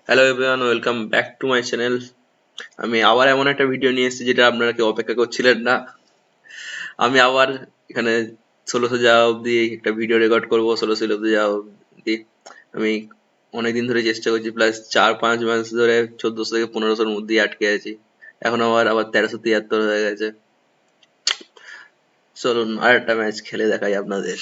Hello everyone, welcome back to my channel. আমি আবার এমন একটা ভিডিও নিয়ে এসেছি যেটা আপনারা কেউ অপেক্ষা করছিলেন না। আমি আবার এখানে 1600 যাওয়া অবধি একটা ভিডিও রেকর্ড করবো। 1600 অবধি যাওয়া অবধি আমি অনেকদিন ধরে চেষ্টা করছি, প্লাস 4-5 মাস ধরে 1400 থেকে 1500-র মধ্যেই আটকে আছি। এখন আবার 1373 হয়ে গেছে। চলুন আর একটা ম্যাচ খেলে দেখাই আপনাদের।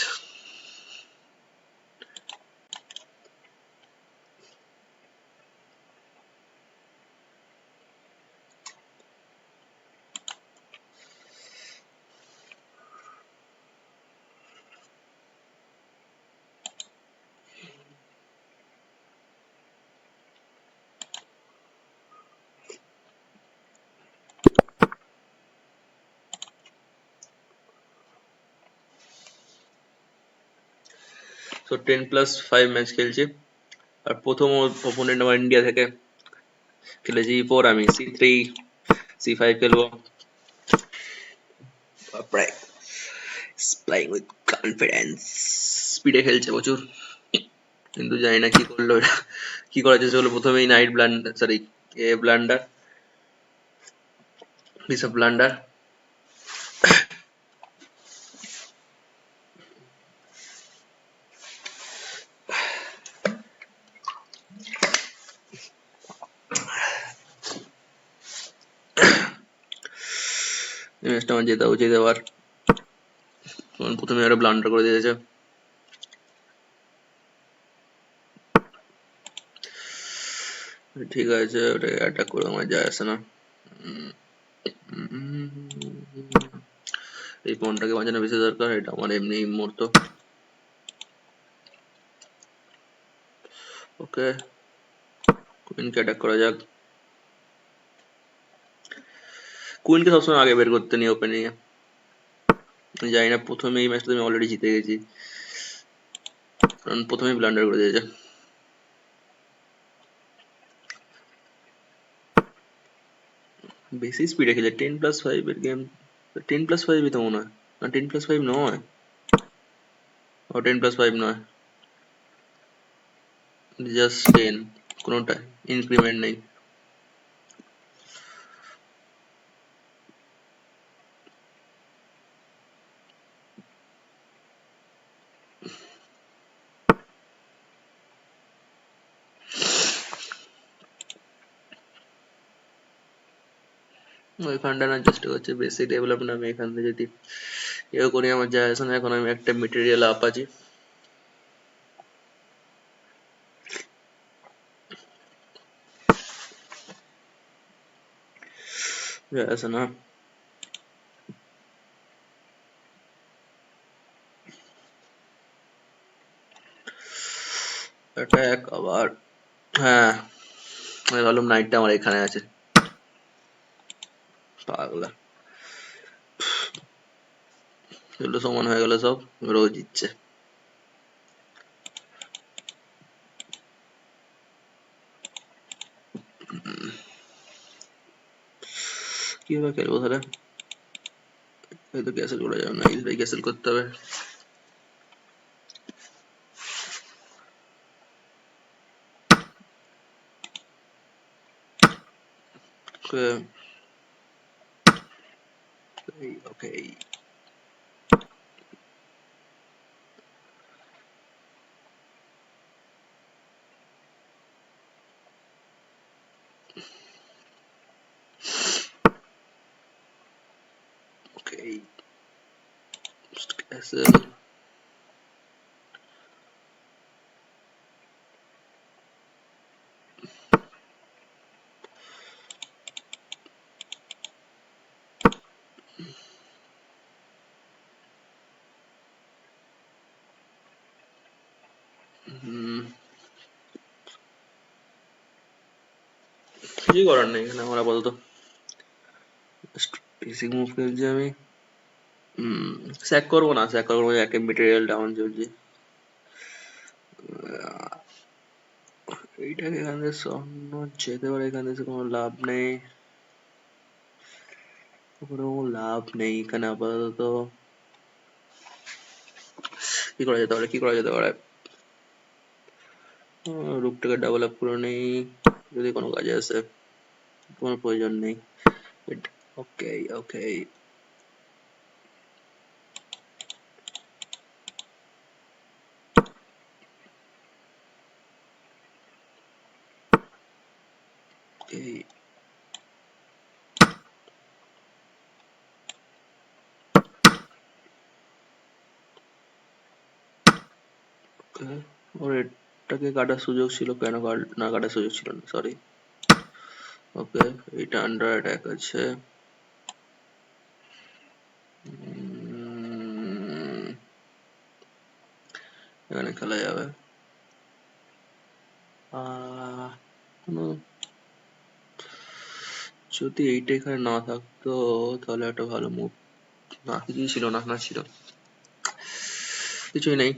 তো 10+5 ম্যাচ খেলছি। আর প্রথম ওপোনেন্ট আমার ইন্ডিয়া থেকে খেলেছি E4, আমি C3 C5 খেলবো। প্রায় প্লাইং উইথ কনফিডেন্স, স্পিডে খেলছে প্রচুর, কিন্তু জানি না কি করলো এটা। কি করার চেষ্টা করলো, প্রথমেই নাইট ব্লান্ডার, সরি এ ব্লান্ডার, বিশপ ব্লান্ডার। ম্যাচটা আমার জেতা উচিত এবার, কারণ প্রথমে একটা ব্লান্ডার করে দিয়েছে। ঠিক আছে, ওটাকে অ্যাটাক করে আমার যায় আসে না। এই পনটাকে বাঁচানো বেশি দরকার, এটা আমার এমনি মরতো। ওকে, কুইনকে অ্যাটাক করা যাক। কুইনকে সবসময় আগে বের করতে নি ওপেনিং এ। জানি না, প্রথমে এই ম্যাচটা আমি অলরেডি জিতে গেছি, কারণ প্রথমেই ব্লান্ডার করে দিয়েছে। বেশি স্পিডে খেলে 10+5 এর গেম। 10+5ই তো মনে হয়, না 10+5 নয়, ও 10+5 নয়, জাস্ট 10, কোনোটা ইনক্রিমেন্ট নেই। ওইখানটা না চেষ্টা করছে বেশি ডেভেলপমেন্ট, আমি এখান থেকে যদি এও করি আমার যায় আসে না। এখন আমি একটা মেটেরিয়াল আপ আছি, যায় আসে না। অ্যাটাক আবার, হ্যাঁ আমি ভাবলাম নাইটটা আমার এখানে আছে, পাগলা। এগুলো সমান হয়ে গেল সব, রোজ জিতছে। কিভাবে খেলবো তাহলে? এই তো ক্যাসেল করা যাবে না, ইসবাই ক্যাসেল করতে হবে। ওকে, ওকে, ক্যাসেল। কিছুই করার নেই এখানে আমার আপাতত, বেসিক মুভ খেলছি আমি। স্যাক করবো না, স্যাক করবো না, একে মেটেরিয়াল ডাউন চলছে। এইটাকে এখান থেকে সরানো যেতে পারে, এখান থেকে কোনো লাভ নেই, কোনো লাভ নেই এখানে আপাতত। কি করা যেতে পারে, কি করা যেতে পারে? রুকটাকে ডাবল আপ করে নেই। যদি কোনো কাজে আসে, কোনো প্রয়োজন নেই। ওকে ওকে ওকে ওর এটাকে কাটার সুযোগ ছিল, কেন না কাটার সুযোগ ছিল না, সরি। ওকে, এটা আন্ডার অ্যাটাক আছে। এখানে খেলা যাবে। কোনো যদি এইটা এখানে না থাকতো তাহলে একটা ভালো মুভ। না, কিছুই ছিল না, না ছিল, কিছুই নেই।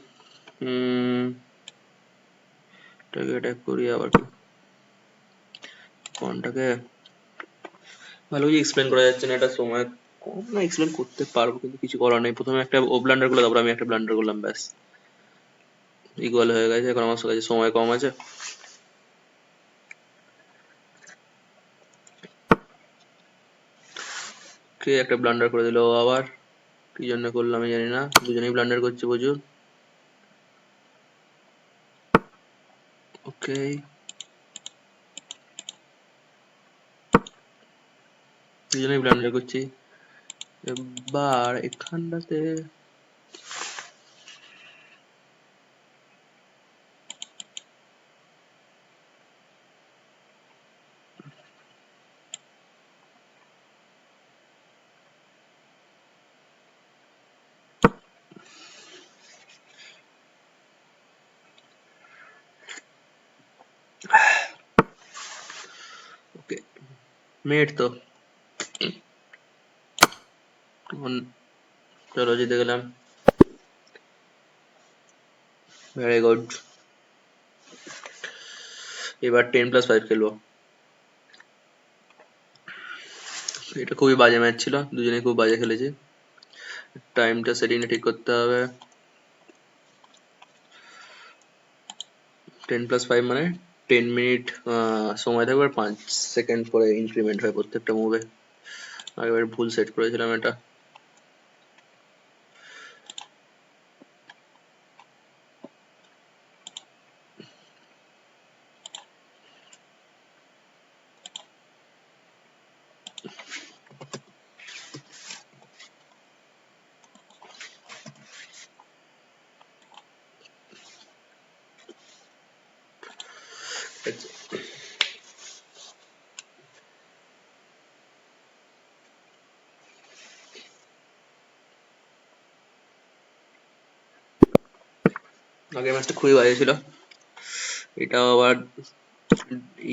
এটাকে অ্যাটাক করি আবার। কোনটাকে ভালো কিছু এক্সপ্লেন করা যাচ্ছে না, এটা সময় কম, না এক্সপ্লেন করতে পারবো কিন্তু কিছু করার নেই। প্রথমে একটা ও ব্লান্ডার করলো, তারপর আমি একটা ব্লান্ডার করলাম, ব্যাস ইকুয়াল হয়ে গেছে। এখন আমার কাছে সময় কম আছে। কে একটা ব্লান্ডার করে দিল আবার, কি জন্য করলাম আমি জানি না, দুজনেই ব্লান্ডার করছে প্রচুর। ওকে, দুজনেই ব্লান্ডার করছি। এবার এখানটাতে ওকে মেট তো চলো জিতে গেলাম, ভেরি গুড। এবার 10+5 খেলবো। এটা খুবই বাজে ম্যাচ ছিল, দুজনেই খুব বাজে খেলেছে। টাইমটা সেটিংটা ঠিক করতে হবে। 10+5 মানে 10 মিনিট সময় থাকবে, আর 5 সেকেন্ড পরে ইনক্রিমেন্ট হয় প্রত্যেকটা মুভে। আগেবার ভুল সেট করেছিলাম এটা। আগের ম্যাচটা খুবই বাজে ছিল। এটাও আবার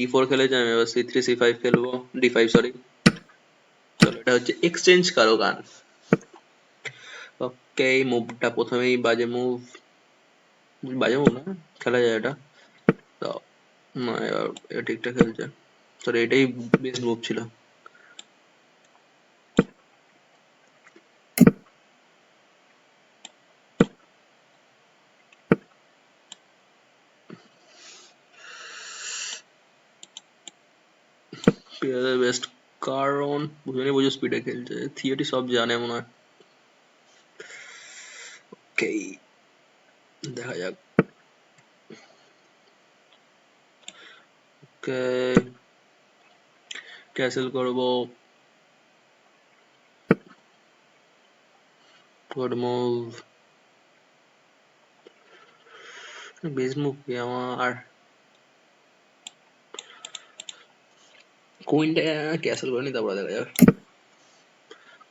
E4 খেলেছে, আমি এবার C3 C5 খেলবো, D5 সরি। চলো, এটা হচ্ছে এক্সচেঞ্জ কারো গান। ওকে, মুভটা প্রথমেই বাজে মুভ, বাজে মুভ না, খেলা যায় এটা তো। না, এবার এটা ঠিকঠাক খেলছে, সরি এটাই বেস্ট মুভ ছিল। বেস্ট, কারণ বুঝে বুঝে স্পিডে খেলছে, থিয়েটি সব জানে মনে হয়। ওকে, দেখা যাক। ওকে, ক্যাসেল করবো, গুড মুভ, বেস্ট মুভ কি আমার। কুইনটা ক্যাসেল করে নি, তারপরে দেখা যাক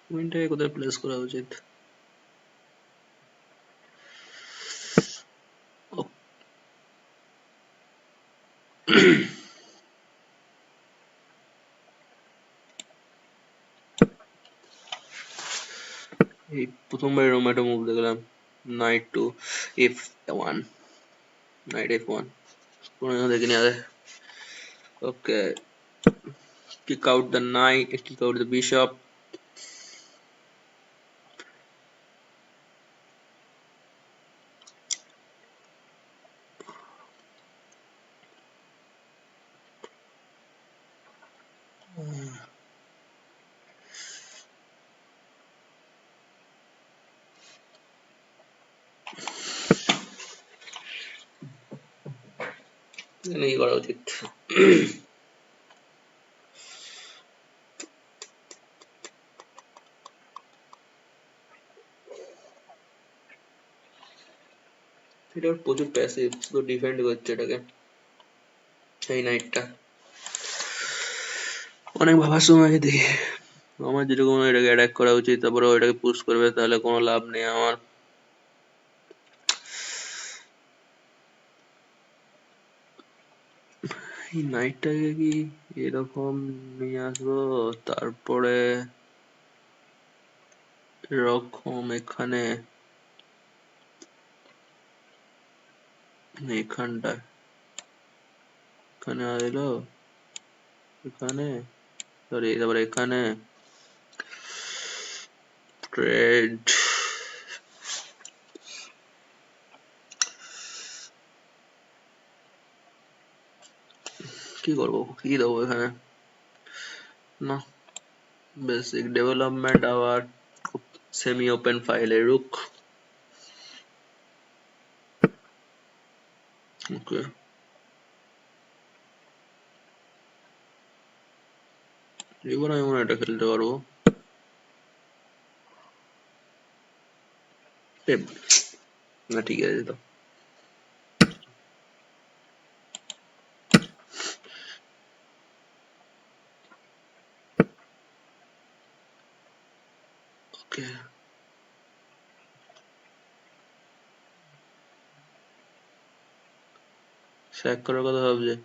কুইনটাকে কোথায় প্লেস করা উচিত। এই প্রথমবার এরকম একটা মুভ দেখলাম, Knight to F1, Knight F1, কোনোদিনও দেখিনি আগে। ওকে, kick out the knight, kick out the bishop. এখানে কি করা উচিত? এটা প্রচুর প্যাসিভ, শুধু ডিফেন্ড করছে এটাকে, এই নাইটটা। অনেক ভাবার সময় দেখি আমার যেরকম এটাকে অ্যাটাক করা উচিত, তারপরে ওইটাকে পুশ করবে, তাহলে কোনো লাভ নেই আমার। এই নাইটটাকে কি এরকম নিয়ে আসবো, তারপরে এরকম এখানে, এখানটায়, এখানে এলো, এখানে, সরি, তারপরে এখানে ট্রেড, কি করবো, কি দেবো এখানে? না, বেসিক ডেভেলপমেন্ট আবার সেমি ওপেন ফাইলে রুক। ওকে, এবার আমি মনে হয় এটা খেলতে পারবো। না ঠিক আছে তো, ওকে। স্যাক করার কথা ভাবছে,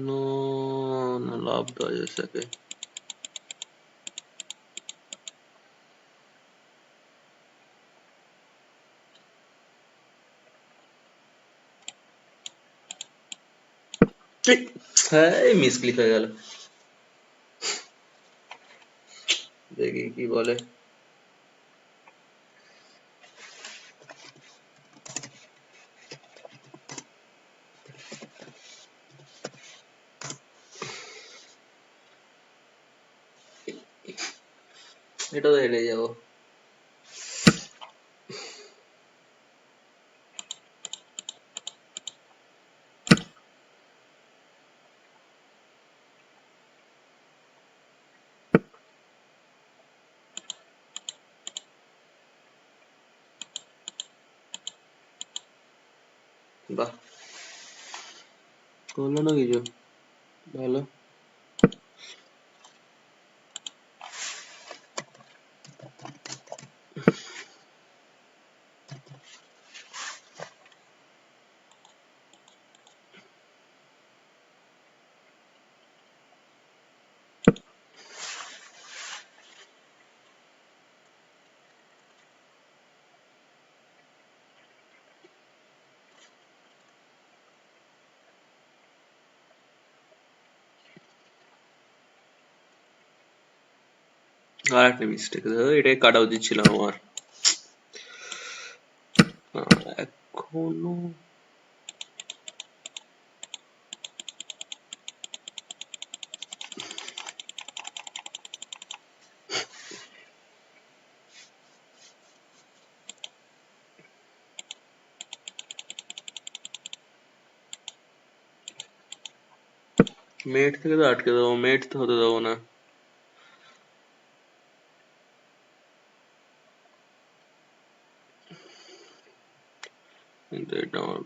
নো, না লাভ দেওয়া যায় স্যাকে। হ্যাঁ, মিস ক্লিক হয়ে গেল, দেখি কি বলে। এটা তো হেরে যাবো। বাহ, করলো না কিছু, ভালো। আর একটা মিস্টেক, এটাই কাটা উচিত ছিল আমার। এখনো মেট থেকে তো আটকে দেবো, মেট তো হতে দেবো না। কিন্তু এটা আমার,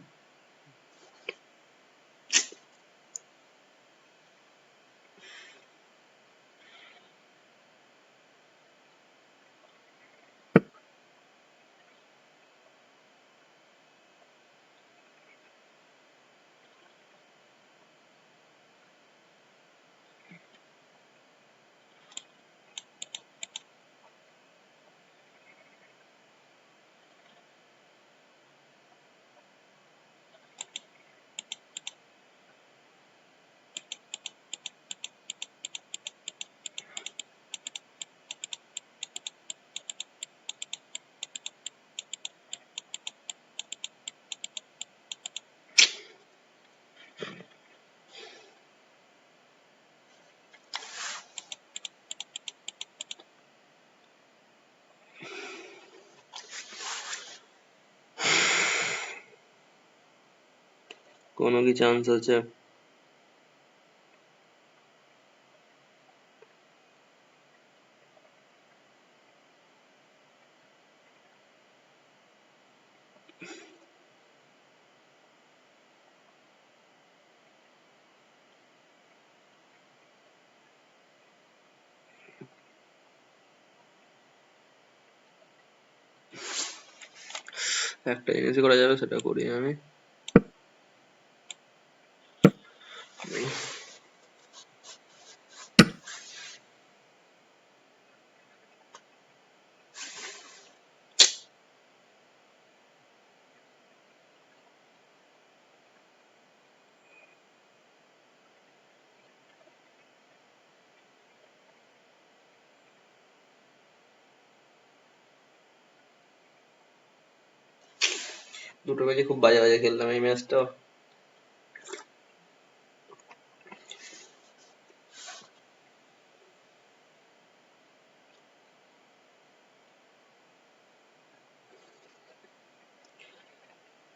কোনো কি চান্স আছে? একটা জিনিস করা যাবে, সেটা করি আমি। দুটো ম্যাচে খুব বাজে বাজে খেললাম এই ম্যাচটা।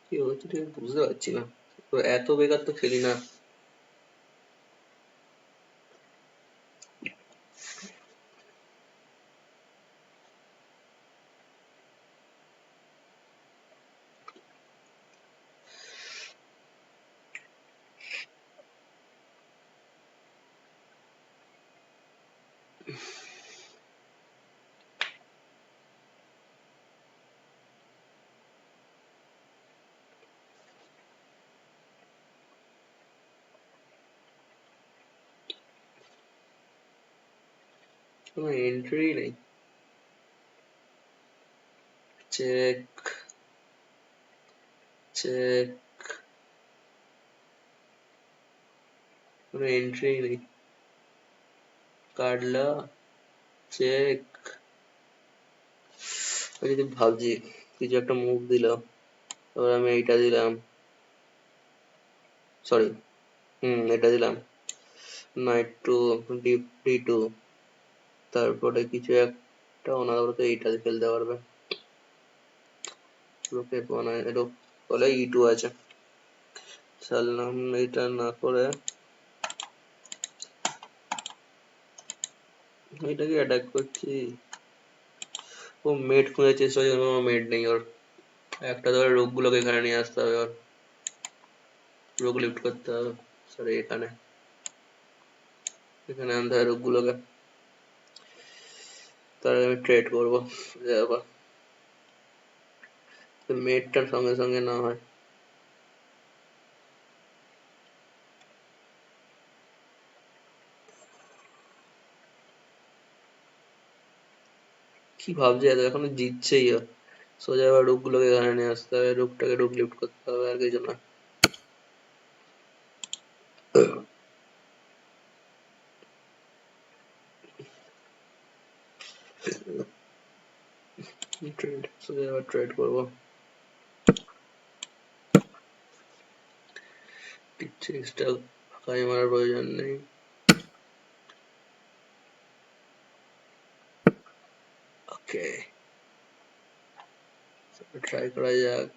কি হচ্ছে ঠিক বুঝতে পারছি না, তো এত বেকার তো খেলি না। কোনো এন্ট্রি নেই। চেক চেক, কোনো এন্ট্রি নেই। কাটলা, চেক। আমি যদি ভাবছি কিছু একটা মুভ দিলাম, এবার আমি এইটা দিলাম, সরি, এটা দিলাম, নাইট টু, ডি টু, তারপরে কিছু একটা ওনারা তো এইটা খেলতে পারবে। লোকে বানায় এরকম বলে ই2 আছে, সারলাম এটা না করে এটাকে অ্যাটাক করছি। ও মেড খুঁজে চেষ্টা করছে, কোনো মেড নেই ওর। একটা ধরে রোগগুলোকে এখানে নিয়ে আসতে হবে, ওর রোগ লিফট করতে হবে। সরি, এখানে এখানে আনতে হবে রোগগুলোকে, তাহলে আমি ট্রেড করবো। আবার মেডটার সঙ্গে সঙ্গে না হয়। কি ভাবছে এত, এখনো জিতছেই ও। সোজা এবার রোগগুলোকে এখানে নিয়ে আসতে হবে, রোগটাকে রোগ লিফট করতে হবে, আর কিছু না। ট্রেড, সোজা এবার ট্রেড করবো। চেষ্টা ফাঁকাই মারার প্রয়োজন নেই। ওকে, ট্রাই করা যাক।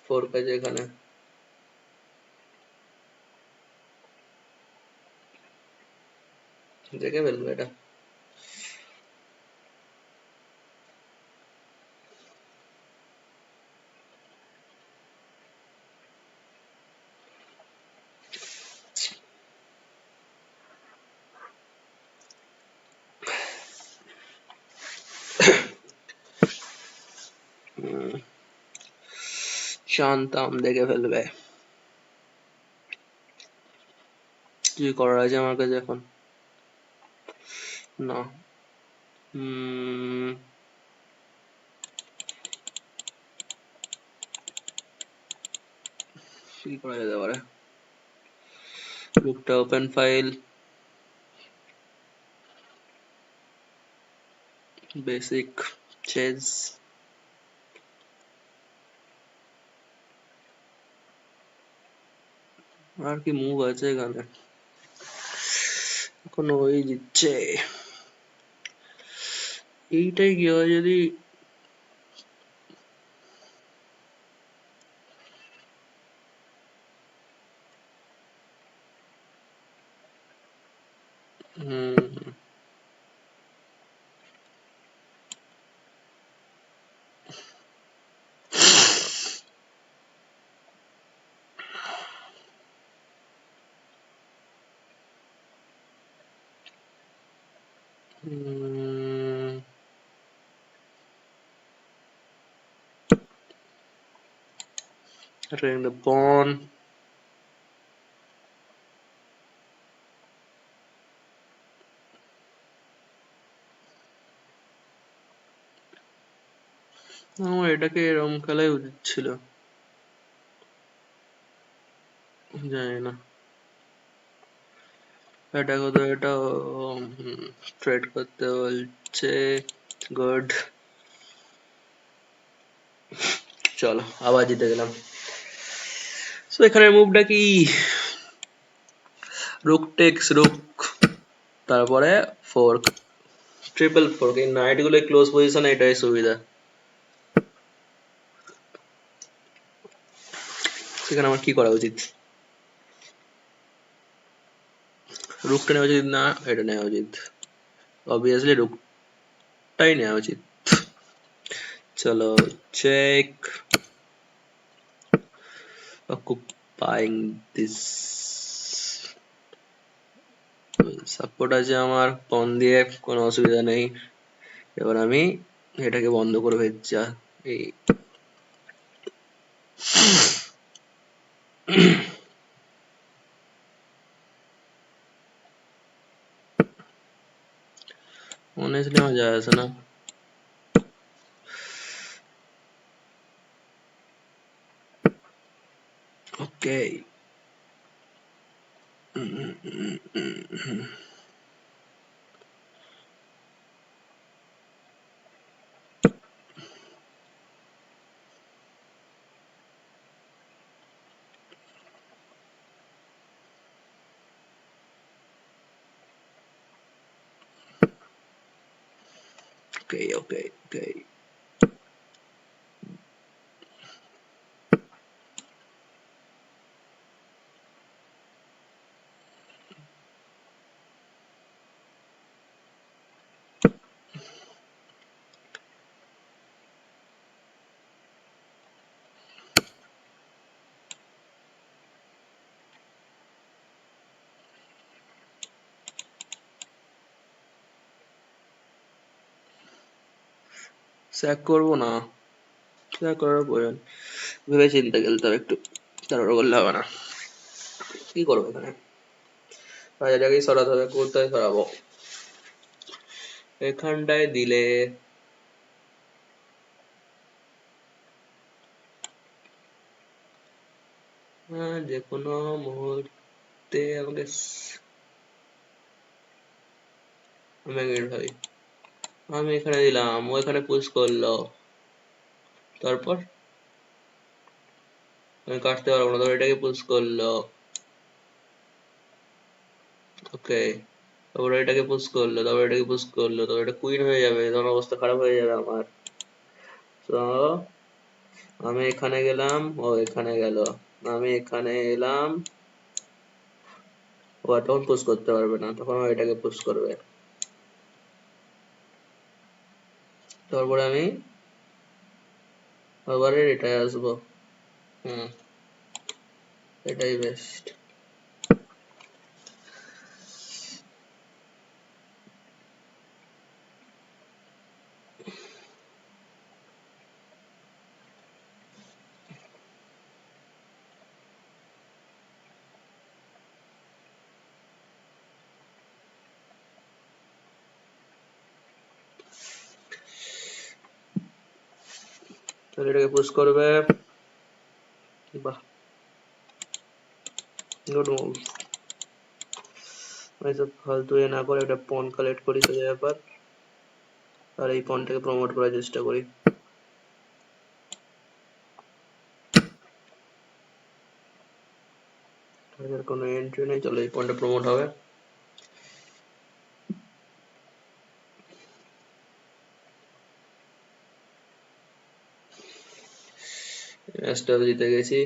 ফোর কাজে এখানে দেখে ফেলবো এটা। শান্তাম দেখে ফেলবে। কি করার আছে আমার কাছে এখন? না। কি করা যেতে পারে? লুকটা ওপেন ফাইল, বেসিক চেজ। আর কি মুভ আছে এখানে? কোনো ওই দিচ্ছে এইটাই কি হয় যদি attacking the pawn. আমার এটাকে এরকম খেলাই উচিত ছিল, জানি না। এটা কোথাও এটা ট্রেড করতে বলছে, গুড। চলো আবার জিতে গেলাম। সো এখানে মুভটা কি, রুক টেক্স রুক, তারপরে ফোর্ক, ট্রিপল ফোর্ক। এই নাইট গুলো ক্লোজ পজিশন, এটাই সুবিধা। সেখানে আমার কি করা উচিত? রুকটা নেওয়া উচিত না এটা নেওয়া উচিত? অবভিয়াসলি রুকটাই নেওয়া উচিত। চলো চেক, অকুপাইং দিস। সাপোর্ট আছে আমার পন দিয়ে, কোনো অসুবিধা নেই। এবার আমি এটাকে বন্ধ করে ফেলছি। এই অনেস্টলি আমার যায় আসে না। ওকে, ওকে, ওকে, ওকে। স্যাক করবো না, স্যাক করার প্রয়োজন, ভেবে চিন্তে খেলতে হবে একটু, তারপরে করলে হবে না। কি করবো এখানে? রাজাটাকেই সরাতে হবে। কোথায় সরাবো? এখানটায় দিলে যে কোনো মুহূর্তে আমাকে ভাই, আমি এখানে দিলাম, ও এখানে পুশ করলো, তারপর আমি কাটতে পারবো না, তবে এটাকে পুশ করলো। ওকে, তারপরে এটাকে পুশ করলো, তারপরে এটাকে পুশ করলো, তবে এটা কুইন হয়ে যাবে, তখন অবস্থা খারাপ হয়ে যাবে আমার। তো আমি এখানে গেলাম, ও এখানে গেল, আমি এখানে এলাম, ও আর তখন পুশ করতে পারবে না, তখন ও এটাকে পুশ করবে। তারপরে আমি আবার এটাই আসবো। হুম, এটাই বেস্ট। তাহলে এটাকে পুশ করবে, বাহ, গুড মুভ। এইসব ফালতু এ না করে একটা পন কালেক্ট করি সোজা ব্যাপার, আর এই পনটাকে প্রমোট করার চেষ্টা করি। এর কোনো এন্ট্রি নেই, চলো এই পনটা প্রমোট হবে। ম্যাচটাও জিতে গেছি।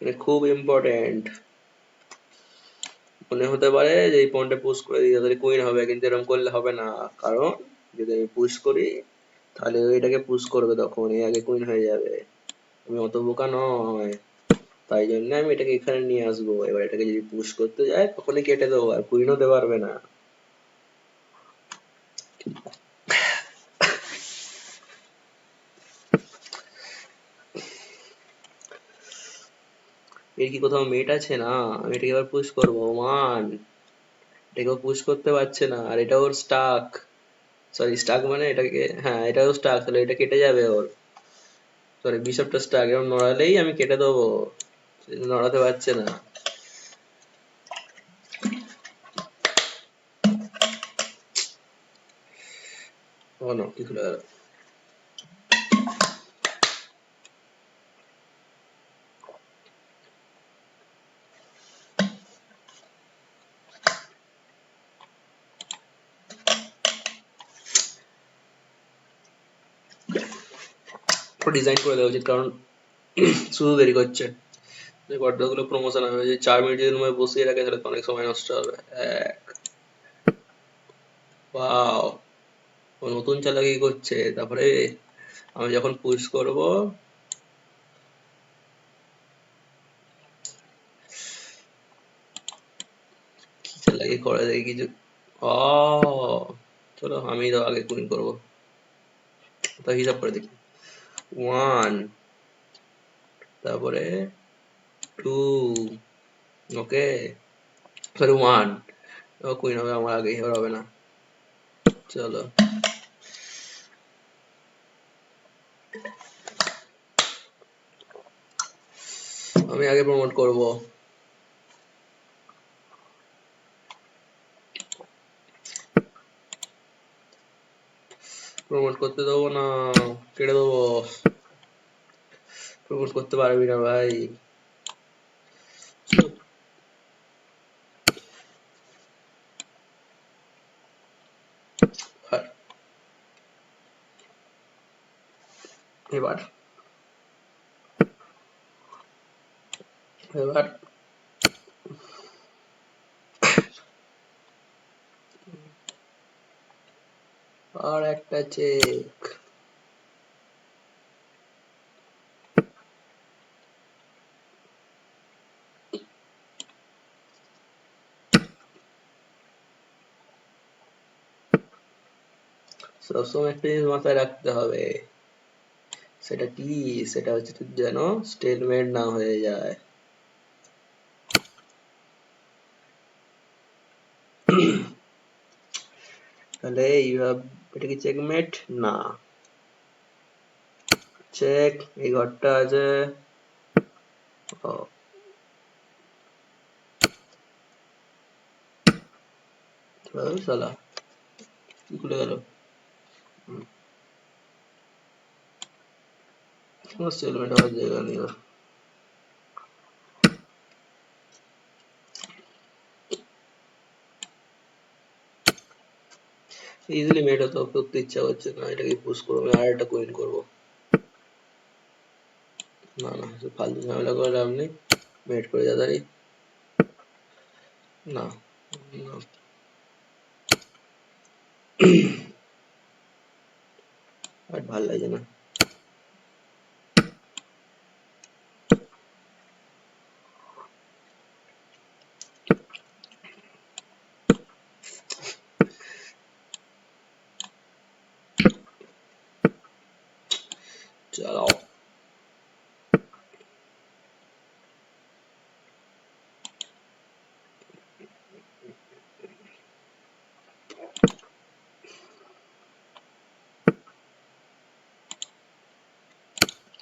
মানে খুব ইম্পর্টেন্ট। মনে হতে পারে যে এই পয়েন্টে পুশ করে দিই তাহলে কুইন হবে, কিন্তু এরকম করলে হবে না। কারণ যদি আমি পুশ করি তাহলে ওইটাকে পুশ করবে, তখন এই আগে কুইন হয়ে যাবে। আমি অত বোকা নয়, তাই জন্য আমি এটাকে এখানে নিয়ে আসবো। এবার এটাকে যদি পুশ করতে যায় তখনই কেটে দেবো, আর কুইন হতে পারবে না। এর কি কোথাও মেট আছে? না, আমি এটাকে এবার পুশ করবো। ওয়ান, এটাকেও পুশ করতে পারছে না, আর এটা ওর স্টাক। সরি, স্টাক মানে এটাকে, হ্যাঁ এটাও স্টাক, তাহলে এটা কেটে যাবে ওর। সরি, বিশপটা স্টাক, এরকম নড়ালেই আমি কেটে দেবো, নড়াতে পারছে না। ও নো, কি খুলে গেল? ডিজাইন করে দেওয়া উচিত, কারণ শুধু দেরি করছে। গুলো প্রমোশন হবে, যদি 4 মিনিট যদি রুমে বসিয়ে রাখে তাহলে তো অনেক সময় নষ্ট হবে। এক, ওয়াও, ও নতুন চালাকি করছে। তারপরে আমি যখন পুশ করব, কি চালাকি করে দেখি কিছু। ও, চলো আমি তো আগে কুইন করবো, তো হিসাব করে দেখি। ওয়ান, তারপরে টু, ওকে, সরি ওয়ান, ও কুইন হবে আমার আগে, এবার হবে না। চলো, আমি আগে প্রমোট করব। প্রমোট করতে দেবো না, কেটে দেবো। প্রমোট করতে পারবি না ভাই। আর এবার এবার আর একটা চেক। সবসময় একটা জিনিস মাথায় রাখতে হবে, সেটা কি? সেটা হচ্ছে যেন স্টেলমেট না হয়ে যায়। তাহলে এটা কি চেকমেট? না, চেক। এই ঘরটা আছে। ও, শালা, কি খুলে গেল? স্টেলমেট হওয়ার জায়গা নেই ওর। ইজিলি মেট হতো, করতে ইচ্ছা করছে না। এটাকে পুশ করবো, আমি আর একটা কুইন করবো। না না, ফালতু ঝামেলা করে লাভ নেই, মেট করে তাড়াতাড়ি। না না, আর ভাল লাগে না। চলো,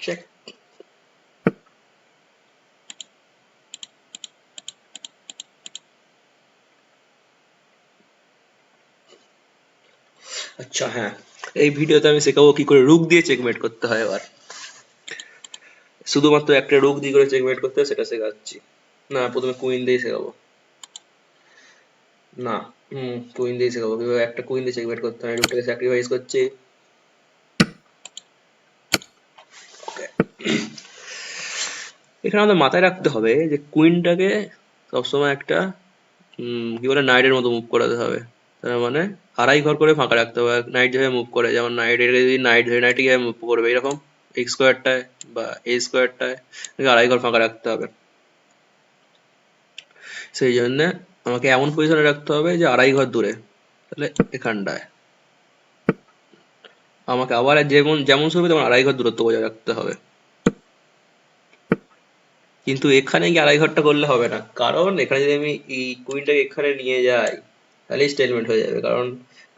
চেক। আচ্ছা হ্যাঁ, এই ভিডিওতে আমি শেখাবো কি করে রুক দিয়ে চেকমেট করতে হয়। এবার শুধুমাত্র একটা রুক দিয়ে করে চেকমেট করতে হয় সেটা শেখাচ্ছি। না, প্রথমে কুইন দিয়ে শেখাবো। না, কুইন দিয়ে শেখাবো কিভাবে একটা কুইন দিয়ে চেকমেট করতে হয়। রুকটাকে স্যাক্রিফাইস করছি। এখানে আমাদের মাথায় রাখতে হবে যে কুইনটাকে সবসময় একটা কি বলে নাইটের মতো মুভ করাতে হবে। তার মানে আড়াই ঘর করে ফাঁকা রাখতে হবে নাইট যেভাবে মুভ করে। যেমন নাইট যদি নাইট ধরে নাইটে কিভাবে মুভ করবে এরকম এক্স স্কোয়ারটায় বা এ স্কোয়ারটায় আড়াই ঘর ফাঁকা রাখতে হবে। সেই জন্য আমাকে এমন পজিশনে রাখতে হবে যে আড়াই ঘর দূরে, তাহলে এখানটায় আমাকে আবার যেমন যেমন শুরু তেমন আড়াই ঘর দূরত্ব বজায় রাখতে হবে। কিন্তু এখানে গিয়ে আড়াই ঘরটা করলে হবে না, কারণ এখানে যদি আমি এই কুইনটাকে এখানে নিয়ে যাই তাহলে স্টেলমেন্ট হয়ে যাবে। কারণ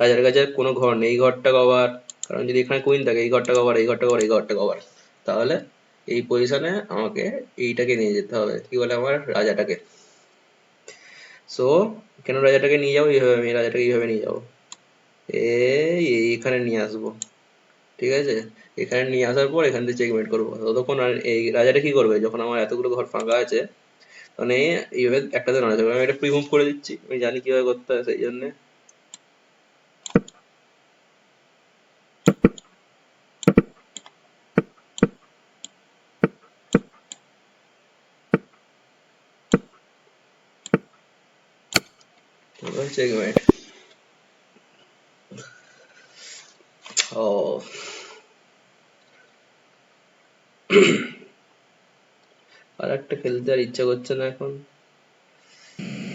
রাজার কাছে কোনো ঘর নেই, এই ঘরটা কভার। কারণ যদি এখানে কুইন থাকে এই ঘরটা কভার, এই ঘরটা কভার, এই ঘরটা কভার, তাহলে এই পজিশনে আমাকে এইটাকে নিয়ে যেতে হবে, কি বলে আমার রাজাটাকে। সো কেন রাজাটাকে নিয়ে যাবো, এইভাবে আমি রাজাটাকে এইভাবে নিয়ে যাবো, এইখানে নিয়ে আসবো। ঠিক আছে, এখানে নিয়ে আসার পর এখান থেকে চেকমেট করবো। ততক্ষণ আর এই রাজাটা কি করবে, যখন আমার এতগুলো ঘর ফাঁকা আছে মানে এইভাবে একটাতে নড়াচড়া করবে। আমি এটা প্রিমুভ করে দিচ্ছি, আমি জানি কিভাবে করতে হয়, সেই জন্য চেকমেট। ও আর একটা খেলতে আর ইচ্ছা করছে না এখন।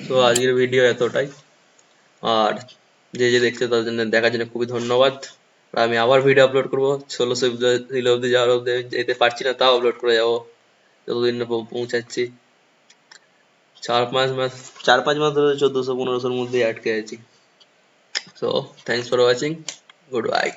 তো আজকের ভিডিও এতটাই। আর যে যে দেখছে তাদের জন্য দেখার জন্য খুবই ধন্যবাদ। আর আমি আবার ভিডিও আপলোড করবো 1600 অব্দি যাওয়ার অব্দি আমি যেতে পারছি না, তাও আপলোড করে যাবো যতদিন না পৌঁছাচ্ছি। 4-5 মাস, 4-5 মাস ধরে 1400-1500-র মধ্যেই আটকে আছি। So thanks for watching. Goodbye.